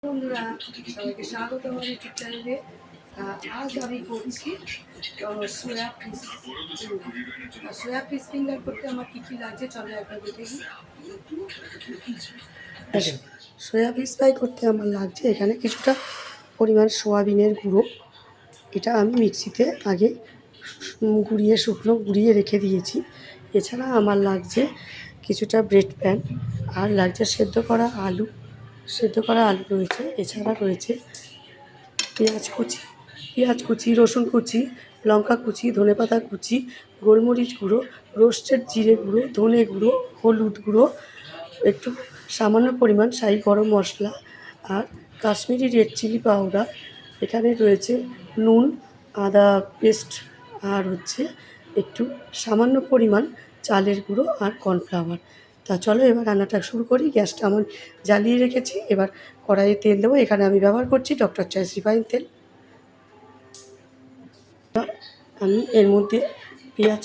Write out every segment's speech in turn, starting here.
বন্ধুরা, সবাইকে স্বাগত আমার ইউটিউব চ্যানেলে। আজ আমি করছি সোয়া ফিশ ফিঙ্গার করতে আমার কী কী লাগছে চলো একবার দেখে নিই। সোয়া ফিশ ফ্রাই করতে আমার লাগছে এখানে কিছুটা পরিমাণ সোয়াবিনের গুঁড়ো। এটা আমি মিক্সিতে আগে শুকনো গুঁড়িয়ে রেখে দিয়েছি। এছাড়া আমার লাগছে কিছুটা ব্রেড প্যান, আর লাগছে সেদ্ধ করা আলু রয়েছে। এছাড়া রয়েছে পেঁয়াজ কুচি, রসুন কুচি, লঙ্কা কুচি, ধনেপাতা কুচি, গোলমরিচ গুঁড়ো, রোস্টেড জিরে গুঁড়ো, ধনে গুঁড়ো, হলুদ গুঁড়ো, একটু সামান্য পরিমাণ শাহি গরম মশলা, আর কাশ্মীরি রেড চিলি পাউডার। এখানে রয়েছে নুন, আদা পেস্ট, আর একটু সামান্য পরিমাণ চালের গুঁড়ো আর কর্নফ্লাওয়ার। তা চলো এবার রান্নাটা শুরু করি। গ্যাসটা আমার জ্বালিয়ে রেখেছি। এবার কড়াইয়ে তেল দেবো। এখানে আমি ব্যবহার করছি ডক্টর চয়েস রিফাইন তেল। আমি এর মধ্যে পেঁয়াজ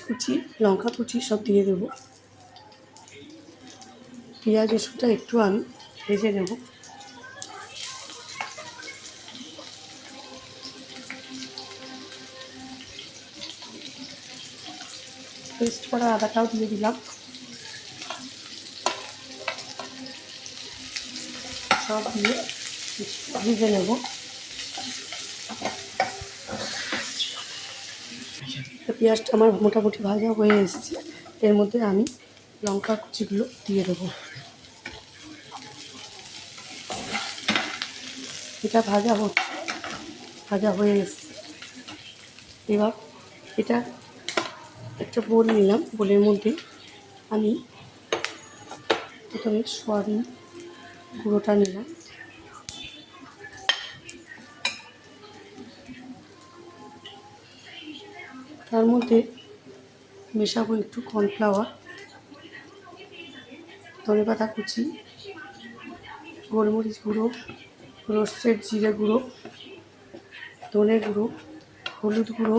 কুচি, লঙ্কা কুচি সব দিয়ে দেবো। পেঁয়াজ রসুনটা একটু আমি ভেজে নেব। পেস্ট করা আদাটাও দিয়ে দিলাম। সব দিয়ে ভেজে নেব। পেঁয়াজটা আমার মোটামুটি ভাজা হয়ে এসেছে। এর মধ্যে আমি লঙ্কা কুচিগুলো দিয়ে দেবো। এটা ভাজা হয়ে এসছে। এবার এটা একটা বোল নিলাম। বোলের মধ্যে আমি প্রথমে সোয়াবিন গুঁড়োটা নিলাম। তার মধ্যে মেশাবো একটু কর্নফ্লাওয়ার, ধনেপাতা কুচি, গোলমরিচ গুঁড়ো, রোস্টেড জিরে গুঁড়ো, ধনে গুঁড়ো, হলুদ গুঁড়ো,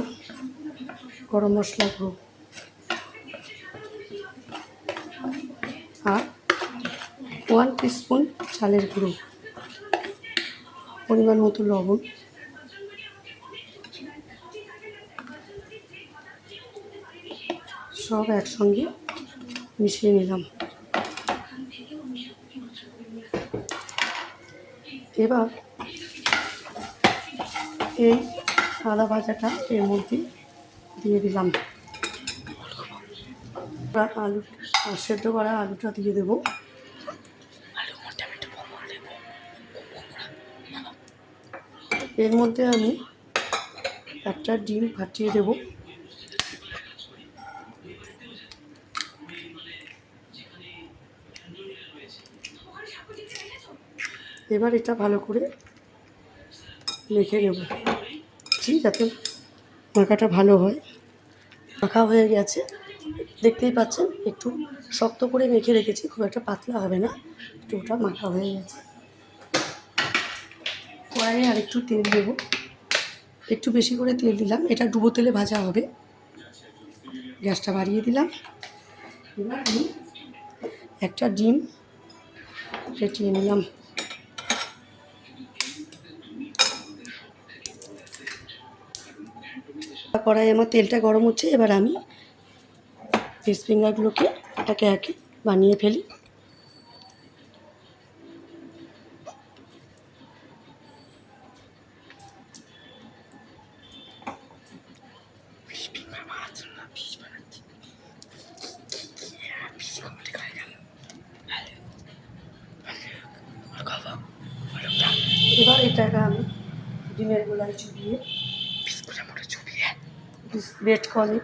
গরম মশলা গুঁড়ো, আর 1 টিস্পুন চালের গুঁড়ো, পরিমাণ মতো লবণ। সব একসঙ্গে মিশিয়ে নিলাম। এবার এই আদা ভাজাটা এর মধ্যে দিয়ে দিলাম। আলু সেদ্ধ করা আলুটা দিয়ে দেবো। এর মধ্যে আমি একটা ডিম ফাটিয়ে দেবো। এবার এটা ভালো করে মেখে নেব যাতে মাখাটা ভালো হয়। মাখা হয়ে গেছে, দেখতেই পাচ্ছেন। একটু শক্ত করে মেখে রেখেছি, খুব একটা পাতলা হবে না। একটু ওটা মাখা হয়ে গেছে। কড়াইয়ে আর একটু তেল দেবো। একটু বেশি করে তেল দিলাম। এটা ডুবো তেলে ভাজা হবে। গ্যাসটা বাড়িয়ে দিলাম। এবার আমি একটা ডিম ফেটিয়ে নিলাম। কড়াই আমার তেলটা গরম হচ্ছে। এবার আমি ফিশ ফিঙ্গারগুলোকে একে একে বানিয়ে ফেলি। এবার এটাকে আমি ডিমের গোলায় চুবিয়ে ব্রেড কর্নে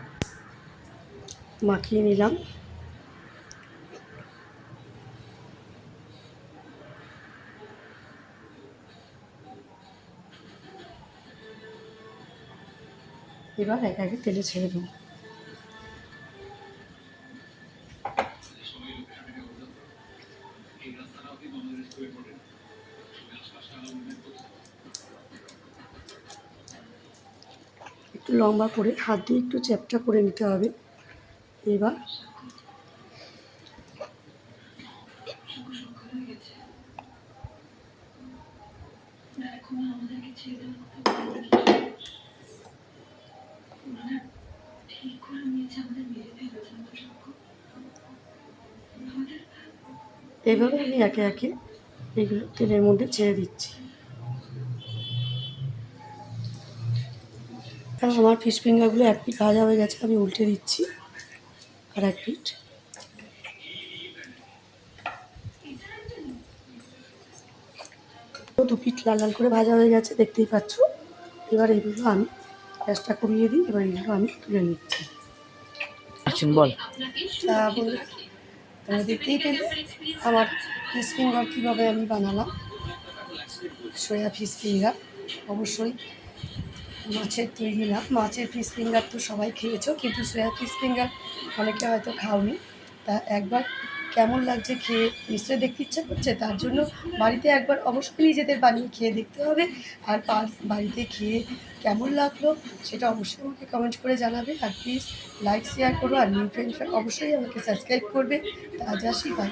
মাখিয়ে নিলাম। এবার একে একে তেলে ছেড়ে দেবো। একটু লম্বা করে হাত দিয়ে একটু চ্যাপটা করে নিতে হবে। এবার এইভাবে আমি একে একে এগুলো তেলের মধ্যে ছেড়ে দিচ্ছি। আর আমার ফিশ ফিঙ্গারগুলো এক পিঠ ভাজা হয়ে গেছে, আমি উল্টে দিচ্ছি আর এক পিঠ। দু পিঠ লাল লাল করে ভাজা হয়ে গেছে, দেখতেই পাচ্ছ। এবার এইগুলো আমি গ্যাসটা কমিয়ে দিই, এবার এইগুলো আমি তুলে নিচ্ছি। বল। তা বন্ধুরা, তোমরা দেখতেই পেলে আমার ফিশ ফিঙ্গার কীভাবে আমি বানালাম। সয়া ফিশ ফিঙ্গার অবশ্যই মাছের তৈরি না, মাছের ফিশ ফিঙ্গার তো সবাই খেয়েছো, কিন্তু সয়া ফিশ ফিঙ্গার অনেকে হয়তো খাওনি। তা একবার কেমন লাগছে খেয়ে নিশ্চয়ই দেখতে ইচ্ছা করছে, তার জন্য বাড়িতে একবার অবশ্যই নিজেদের বানিয়ে খেয়ে দেখতে হবে। আর বাড়িতে খেয়ে কেমন লাগলো সেটা অবশ্যই আমাকে কমেন্ট করে জানাবে। আর প্লিজ লাইক শেয়ার করো, আর নিউ ফ্রেন্ডরা অবশ্যই আমাকে সাবস্ক্রাইব করবে। তা আজ আসি, বাই।